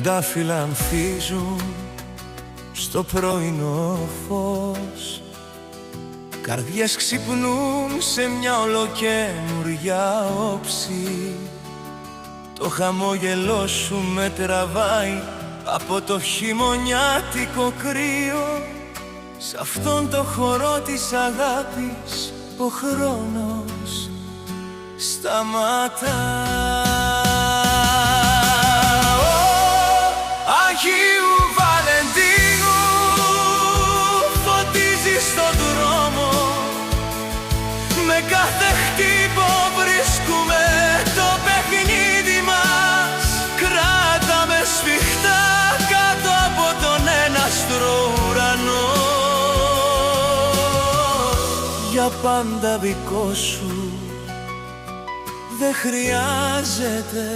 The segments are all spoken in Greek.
Τριαντάφυλλα ανθίζουν στο πρωινό φως, καρδιές ξυπνούν σε μια ολοκαίνουρια όψη. Το χαμόγελό σου με τραβάει από το χειμωνιάτικο κρύο. Σ' αυτόν το χορό της αγάπης ο χρόνος σταματά. Αγίου Βαλεντίνου φωτίζει στον δρόμο, με κάθε χτύπο βρίσκουμε το παιχνίδι μας. Κράταμε σφιχτά κάτω από τον έναστρο ουρανό, για πάντα δικό σου. Δεν χρειάζεται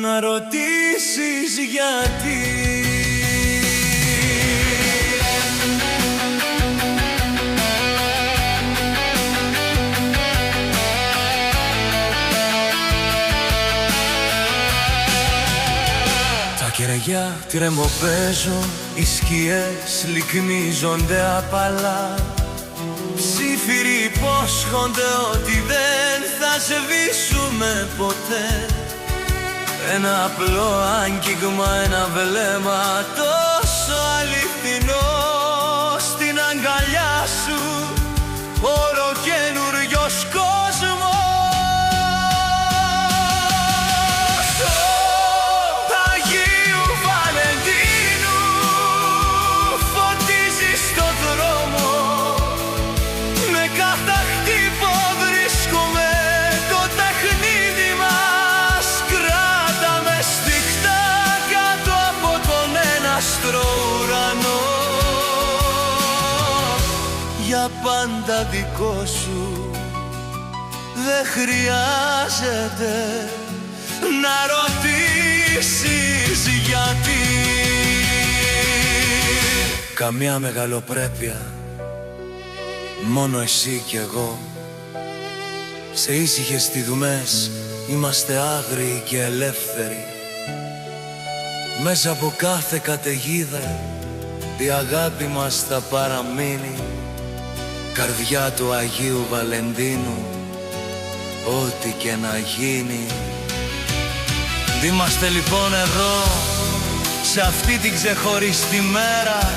να ρωτήσεις γιατί. Τα κεραία τρεμοπαίζουν, οι σκιές λυκνίζονται απαλά. Ψήφιροι υπόσχονται ότι δεν θα σβήσουμε ποτέ. Ένα απλό άγγιγμα, ένα βλέμμα τόσο αληθινό. Στην αγκαλιά σου ολοκαινούριος κόσμος. Αγίου Βαλεντίνου φωτίζει στο δρόμο, με κάθε χτύπο βρίσκουμε το παιχνίδι μας. Κράταμε σφιχτά κάτω από τον έναστρο ουρανό, για πάντα δικό σου. Δεν χρειάζεται να ρωτήσεις γιατί. Καμιά μεγαλοπρέπεια, μόνο εσύ κι εγώ. Σε ήσυχες στιγμές είμαστε άγριοι και ελεύθεροι. Μέσα από κάθε καταιγίδα η αγάπη μας θα παραμείνει. Καρδιά του Αγίου Βαλεντίνου, ό,τι και να γίνει. Είμαστε λοιπόν εδώ, σε αυτή την ξεχωριστή μέρα,